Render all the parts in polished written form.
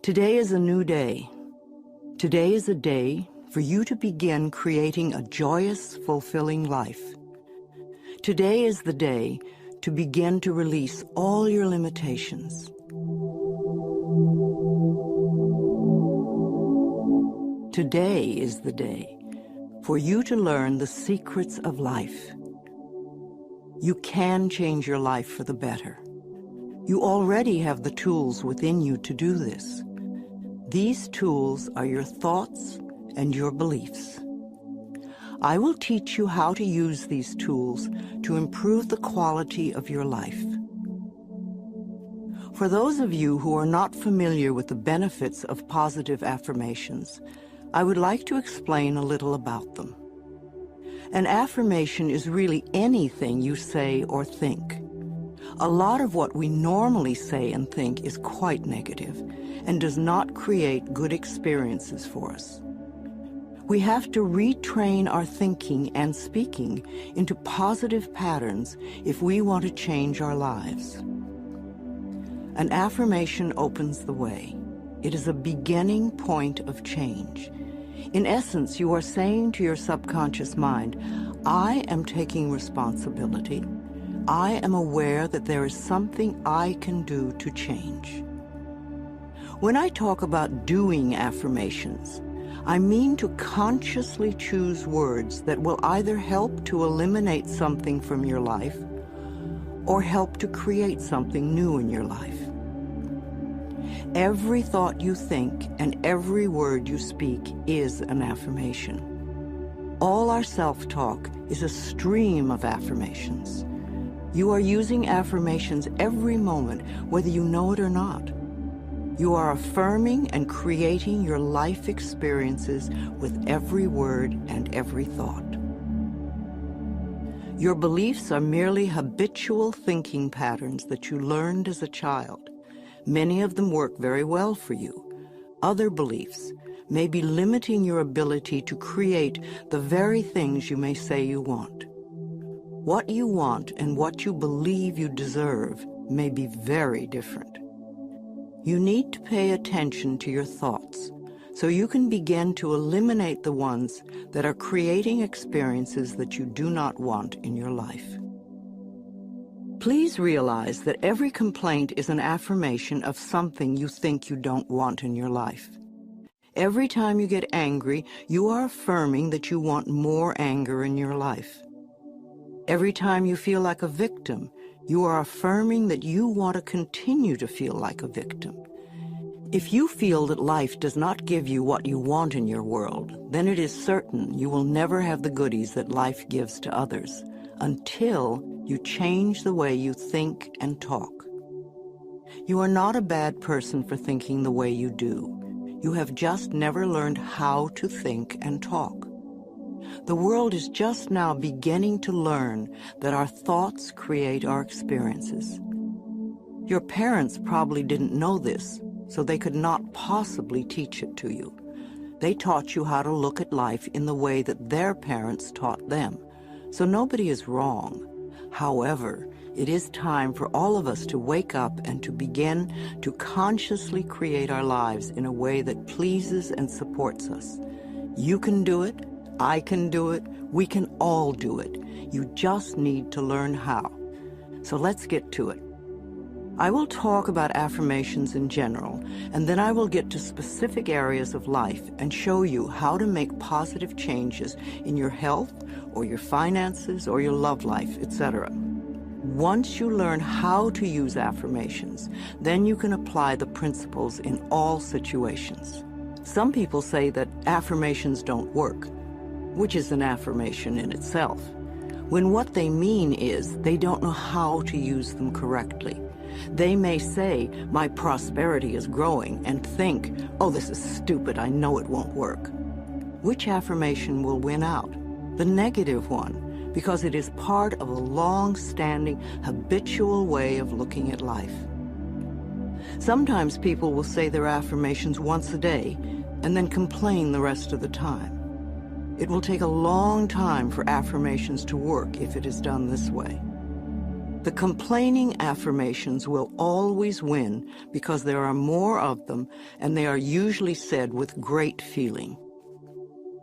Today is a new day. Today is a day for you to begin creating a joyous, fulfilling life. Today is the day to begin to release all your limitations. Today is the day for you to learn the secrets of life. You can change your life for the better. You already have the tools within you to do this. These tools are your thoughts and your beliefs. I will teach you how to use these tools to improve the quality of your life. For those of you who are not familiar with the benefits of positive affirmations, I would like to explain a little about them. An affirmation is really anything you say or think. A lot of what we normally say and think is quite negative and does not create good experiences for us. We have to retrain our thinking and speaking into positive patterns if we want to change our lives. An affirmation opens the way. It is a beginning point of change. In essence, you are saying to your subconscious mind, I am taking responsibility. I am aware that there is something I can do to change. When I talk about doing affirmations, I mean to consciously choose words that will either help to eliminate something from your life or help to create something new in your life. Every thought you think and every word you speak is an affirmation. All our self-talk is a stream of affirmations. You are using affirmations every moment, whether you know it or not. You are affirming and creating your life experiences with every word and every thought. Your beliefs are merely habitual thinking patterns that you learned as a child. Many of them work very well for you. Other beliefs may be limiting your ability to create the very things you may say you want. What you want and what you believe you deserve may be very different. You need to pay attention to your thoughts so you can begin to eliminate the ones that are creating experiences that you do not want in your life. Please realize that every complaint is an affirmation of something you think you don't want in your life. Every time you get angry, you are affirming that you want more anger in your life. Every time you feel like a victim, you are affirming that you want to continue to feel like a victim. If you feel that life does not give you what you want in your world, then it is certain you will never have the goodies that life gives to others until you change the way you think and talk. You are not a bad person for thinking the way you do. You have just never learned how to think and talk. The world is just now beginning to learn that our thoughts create our experiences. Your parents probably didn't know this, so they could not possibly teach it to you. They taught you how to look at life in the way that their parents taught them, so nobody is wrong. However, it is time for all of us to wake up and to begin to consciously create our lives in a way that pleases and supports us. You can do it. I can do it. We can all do it. You just need to learn how. So let's get to it. I will talk about affirmations in general, and then I will get to specific areas of life and show you how to make positive changes in your health or your finances or your love life, etc. Once you learn how to use affirmations, then you can apply the principles in all situations. Some people say that affirmations don't work, which is an affirmation in itself, when what they mean is they don't know how to use them correctly. They may say, my prosperity is growing, and think, oh, this is stupid, I know it won't work. Which affirmation will win out? The negative one, because it is part of a long-standing, habitual way of looking at life. Sometimes people will say their affirmations once a day, and then complain the rest of the time. It will take a long time for affirmations to work if it is done this way. The complaining affirmations will always win because there are more of them and they are usually said with great feeling.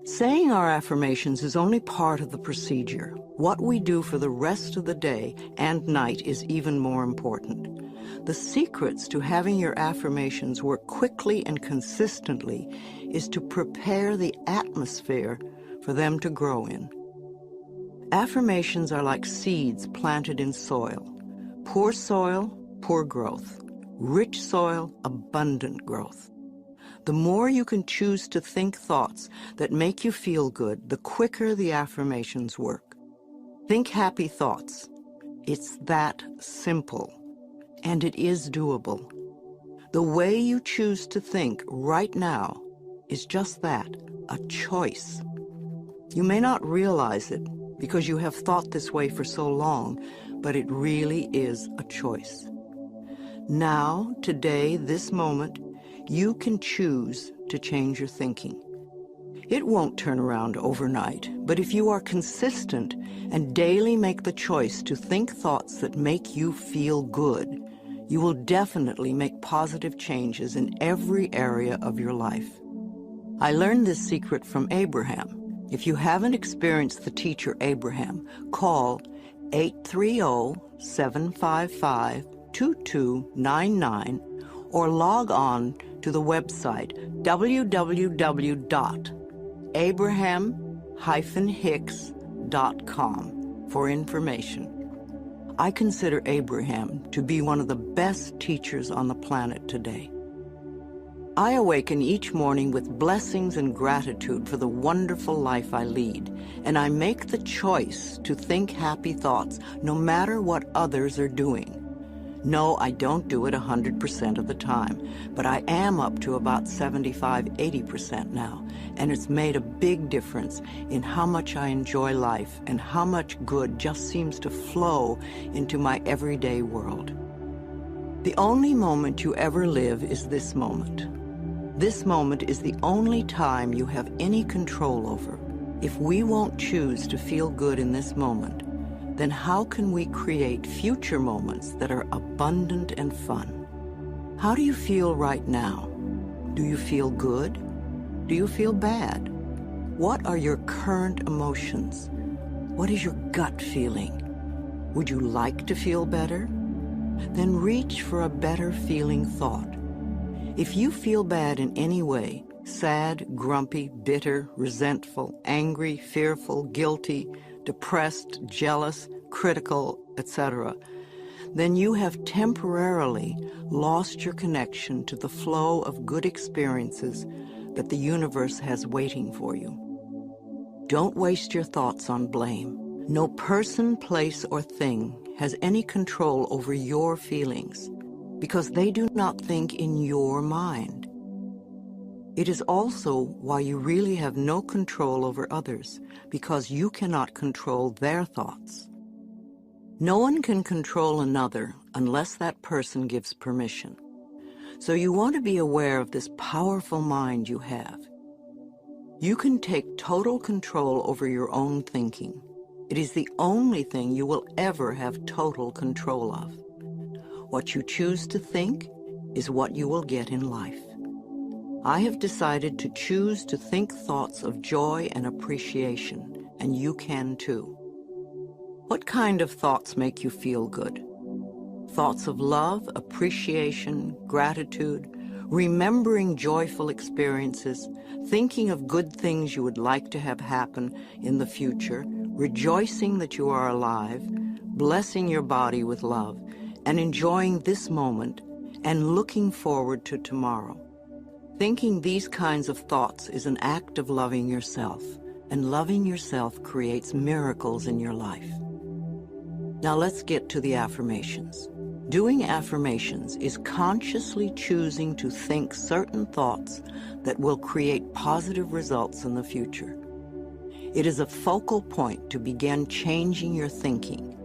Saying our affirmations is only part of the procedure. What we do for the rest of the day and night is even more important. The secrets to having your affirmations work quickly and consistently is to prepare the atmosphere for them to grow in. Affirmations are like seeds planted in soil. Poor soil, poor growth. Rich soil, abundant growth. The more you can choose to think thoughts that make you feel good, the quicker the affirmations work. Think happy thoughts. It's that simple, and it is doable. The way you choose to think right now is just that, a choice. You may not realize it because you have thought this way for so long, but it really is a choice. Now, today, this moment, you can choose to change your thinking. It won't turn around overnight, but if you are consistent and daily make the choice to think thoughts that make you feel good, you will definitely make positive changes in every area of your life. I learned this secret from Abraham. If you haven't experienced the teacher Abraham, call 830-755-2299 or log on to the website www.abraham-hicks.com for information. I consider Abraham to be one of the best teachers on the planet today. I awaken each morning with blessings and gratitude for the wonderful life I lead, and I make the choice to think happy thoughts no matter what others are doing. No, I don't do it 100% of the time, but I am up to about 75–80% now, and it's made a big difference in how much I enjoy life and how much good just seems to flow into my everyday world. The only moment you ever live is this moment. This moment is the only time you have any control over. If we won't choose to feel good in this moment, then how can we create future moments that are abundant and fun? How do you feel right now? Do you feel good? Do you feel bad? What are your current emotions? What is your gut feeling? Would you like to feel better? Then reach for a better feeling thought. If you feel bad in any way, sad, grumpy, bitter, resentful, angry, fearful, guilty, depressed, jealous, critical, etc., then you have temporarily lost your connection to the flow of good experiences that the universe has waiting for you. Don't waste your thoughts on blame. No person, place, or thing has any control over your feelings because they do not think in your mind. It is also why you really have no control over others, because you cannot control their thoughts. No one can control another unless that person gives permission. So you want to be aware of this powerful mind you have. You can take total control over your own thinking. It is the only thing you will ever have total control of. What you choose to think is what you will get in life. I have decided to choose to think thoughts of joy and appreciation, and you can too. What kind of thoughts make you feel good? Thoughts of love, appreciation, gratitude, remembering joyful experiences, thinking of good things you would like to have happen in the future, rejoicing that you are alive, blessing your body with love, and enjoying this moment and looking forward to tomorrow. Thinking these kinds of thoughts is an act of loving yourself, and loving yourself creates miracles in your life. Now let's get to the affirmations. Doing affirmations is consciously choosing to think certain thoughts that will create positive results in the future. It is a focal point to begin changing your thinking.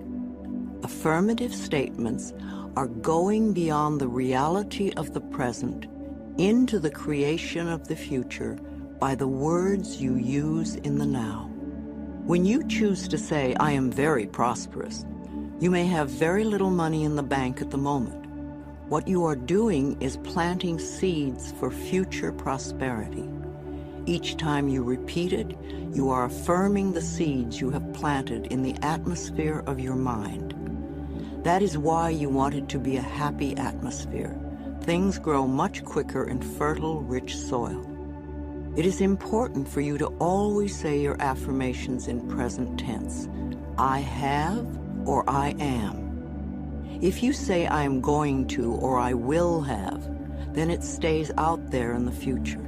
Affirmative statements are going beyond the reality of the present into the creation of the future by the words you use in the now. When you choose to say, "I am very prosperous," You may have very little money in the bank at the moment. What you are doing is planting seeds for future prosperity. Each time you repeat it, you are affirming the seeds you have planted in the atmosphere of your mind. That is why you want it to be a happy atmosphere. Things grow much quicker in fertile, rich soil. It is important for you to always say your affirmations in present tense. I have or I am. If you say I am going to or I will have, then it stays out there in the future.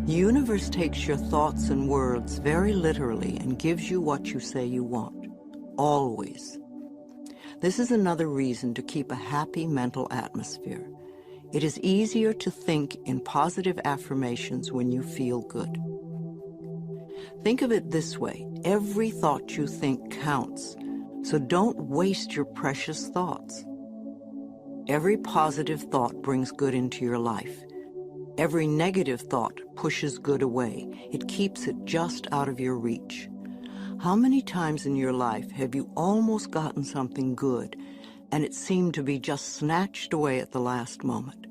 The universe takes your thoughts and words very literally and gives you what you say you want. Always. This is another reason to keep a happy mental atmosphere. It is easier to think in positive affirmations when you feel good. Think of it this way: every thought you think counts, so don't waste your precious thoughts. Every positive thought brings good into your life. Every negative thought pushes good away. It keeps it just out of your reach. How many times in your life have you almost gotten something good and it seemed to be just snatched away at the last moment?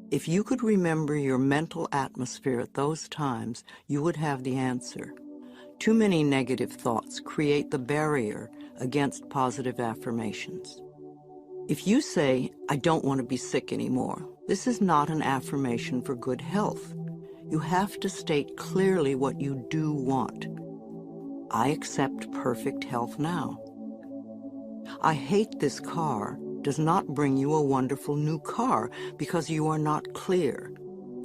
If you could remember your mental atmosphere at those times, you would have the answer. Too many negative thoughts create the barrier against positive affirmations. If you say, I don't want to be sick anymore, this is not an affirmation for good health. You have to state clearly what you do want. I accept perfect health now. I hate this car does not bring you a wonderful new car because you are not clear.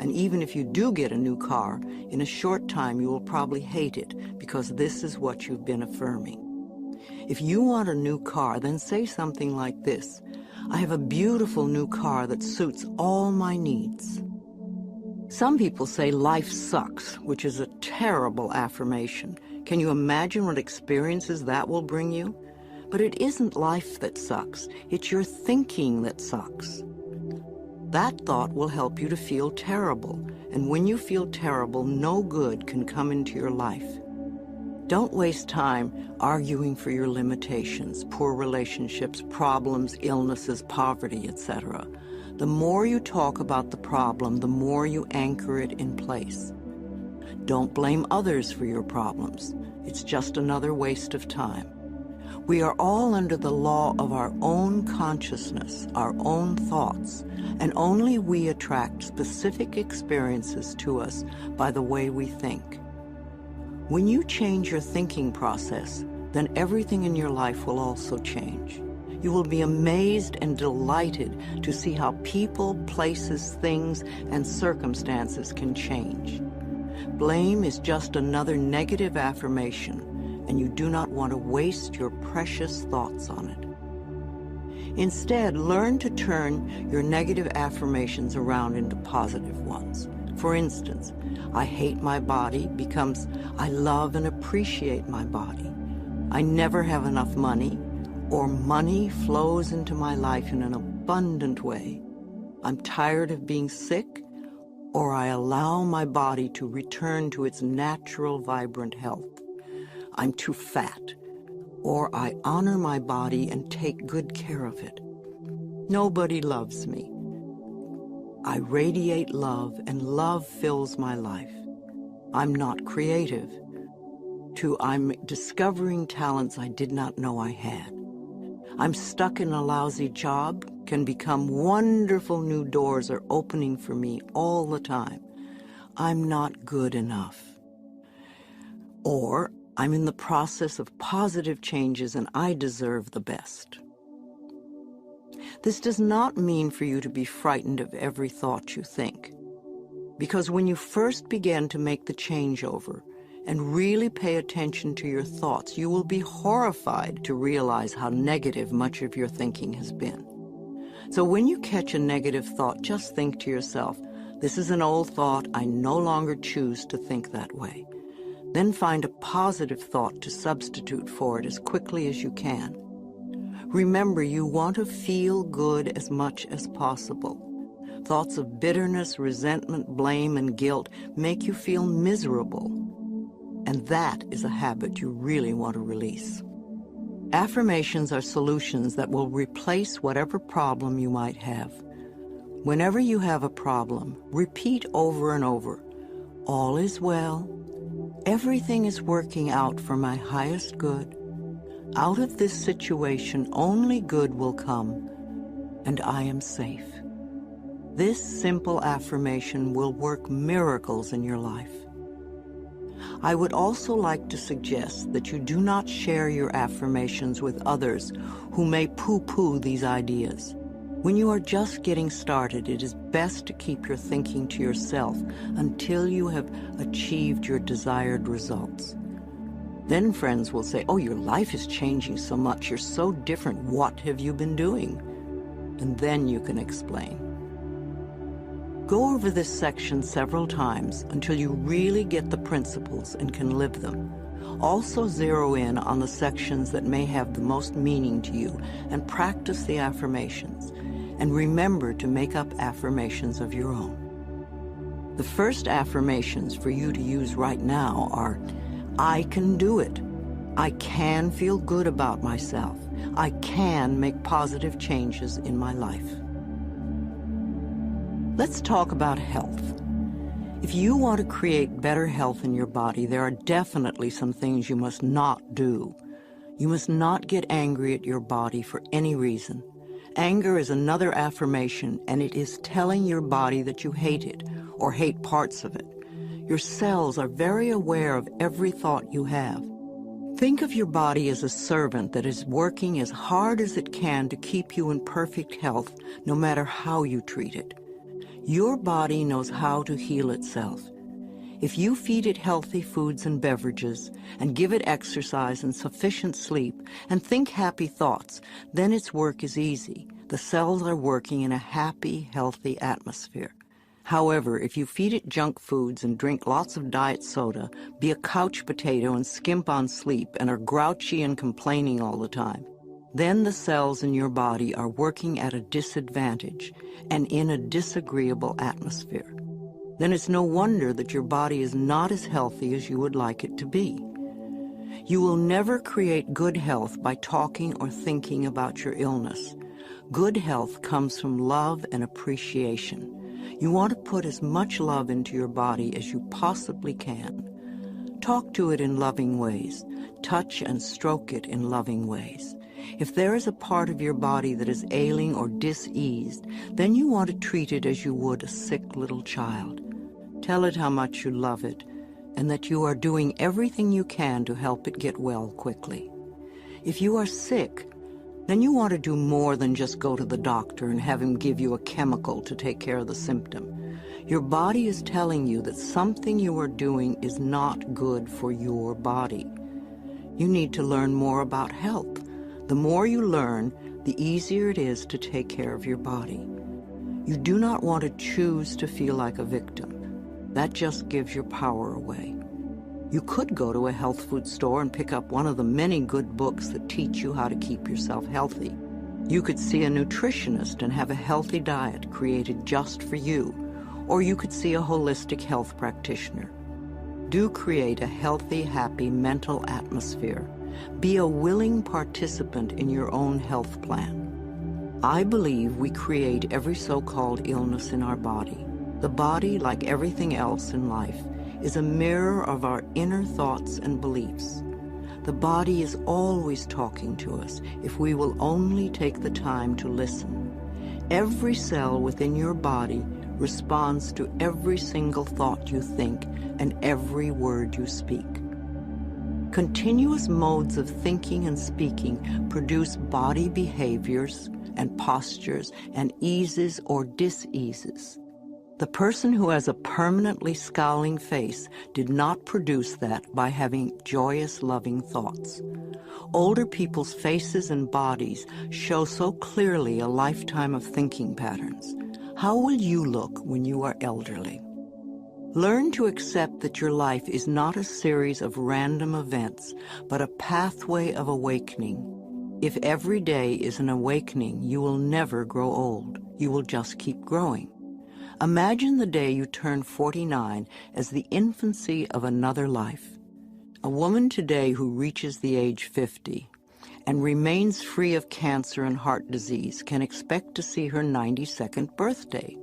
And even if you do get a new car, in a short time you will probably hate it because this is what you've been affirming. If you want a new car, then say something like this: I have a beautiful new car that suits all my needs. Some people say life sucks, which is a terrible affirmation. Can you imagine what experiences that will bring you? But it isn't life that sucks, it's your thinking that sucks. That thought will help you to feel terrible, and when you feel terrible, no good can come into your life. Don't waste time arguing for your limitations, poor relationships, problems, illnesses, poverty, etc. The more you talk about the problem, the more you anchor it in place. Don't blame others for your problems. It's just another waste of time. We are all under the law of our own consciousness, our own thoughts, and only we attract specific experiences to us by the way we think. When you change your thinking process, then everything in your life will also change. You will be amazed and delighted to see how people, places, things, and circumstances can change. Blame is just another negative affirmation, and you do not want to waste your precious thoughts on it. Instead, learn to turn your negative affirmations around into positive ones. For instance, I hate my body becomes I love and appreciate my body. I never have enough money, or money flows into my life in an abundant way. I'm tired of being sick, or I allow my body to return to its natural, vibrant health. I'm too fat, or I honor my body and take good care of it. Nobody loves me. I radiate love, and love fills my life. I'm not creative. I'm discovering talents I did not know I had. I'm stuck in a lousy job, can become wonderful new doors are opening for me all the time. I'm not good enough. Or I'm in the process of positive changes and I deserve the best. This does not mean for you to be frightened of every thought you think, because when you first begin to make the changeover and really pay attention to your thoughts, you will be horrified to realize how negative much of your thinking has been. So when you catch a negative thought, just think to yourself, this is an old thought, I no longer choose to think that way. Then find a positive thought to substitute for it as quickly as you can. Remember, you want to feel good as much as possible. Thoughts of bitterness, resentment, blame, and guilt make you feel miserable. And that is a habit you really want to release. Affirmations are solutions that will replace whatever problem you might have. Whenever you have a problem, repeat over and over, "All is well. Everything is working out for my highest good. Out of this situation, only good will come, and I am safe." This simple affirmation will work miracles in your life. I would also like to suggest that you do not share your affirmations with others who may poo-poo these ideas. When you are just getting started, it is best to keep your thinking to yourself until you have achieved your desired results. Then friends will say, "Oh, your life is changing so much. You're so different. What have you been doing?" And then you can explain. Go over this section several times until you really get the principles and can live them. Also zero in on the sections that may have the most meaning to you and practice the affirmations. And remember to make up affirmations of your own. The first affirmations for you to use right now are, "I can do it. I can feel good about myself. I can make positive changes in my life." Let's talk about health. If you want to create better health in your body, there are definitely some things you must not do. You must not get angry at your body for any reason. Anger is another affirmation, and it is telling your body that you hate it or hate parts of it. Your cells are very aware of every thought you have. Think of your body as a servant that is working as hard as it can to keep you in perfect health, no matter how you treat it. Your body knows how to heal itself. If you feed it healthy foods and beverages, and give it exercise and sufficient sleep, and think happy thoughts, then its work is easy. The cells are working in a happy, healthy atmosphere. However, if you feed it junk foods and drink lots of diet soda, be a couch potato and skimp on sleep, and are grouchy and complaining all the time, then the cells in your body are working at a disadvantage and in a disagreeable atmosphere. Then it's no wonder that your body is not as healthy as you would like it to be. You will never create good health by talking or thinking about your illness. Good health comes from love and appreciation. You want to put as much love into your body as you possibly can. Talk to it in loving ways. Touch and stroke it in loving ways. If there is a part of your body that is ailing or diseased, then you want to treat it as you would a sick little child. Tell it how much you love it and that you are doing everything you can to help it get well quickly. If you are sick, then you want to do more than just go to the doctor and have him give you a chemical to take care of the symptom. Your body is telling you that something you are doing is not good for your body. You need to learn more about health. The more you learn, the easier it is to take care of your body. You do not want to choose to feel like a victim. That just gives your power away. You could go to a health food store and pick up one of the many good books that teach you how to keep yourself healthy. You could see a nutritionist and have a healthy diet created just for you, or you could see a holistic health practitioner. Do create a healthy, happy mental atmosphere. Be a willing participant in your own health plan. I believe we create every so-called illness in our body. The body, like everything else in life, is a mirror of our inner thoughts and beliefs. The body is always talking to us if we will only take the time to listen. Every cell within your body responds to every single thought you think and every word you speak. Continuous modes of thinking and speaking produce body behaviors and postures and eases or diseases. The person who has a permanently scowling face did not produce that by having joyous, loving thoughts. Older people's faces and bodies show so clearly a lifetime of thinking patterns. How will you look when you are elderly? Learn to accept that your life is not a series of random events, but a pathway of awakening. If every day is an awakening, you will never grow old. You will just keep growing. Imagine the day you turn 49 as the infancy of another life. A woman today who reaches the age 50 and remains free of cancer and heart disease can expect to see her 92nd birthday.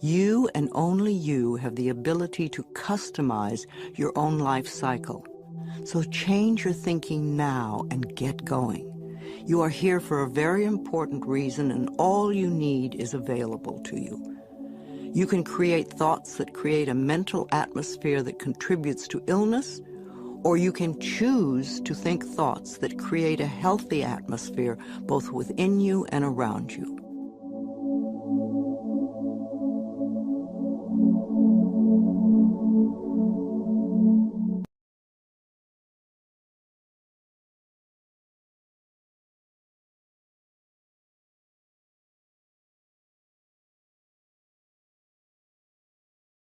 You and only you have the ability to customize your own life cycle. So change your thinking now and get going. You are here for a very important reason, and all you need is available to you. You can create thoughts that create a mental atmosphere that contributes to illness, or you can choose to think thoughts that create a healthy atmosphere both within you and around you.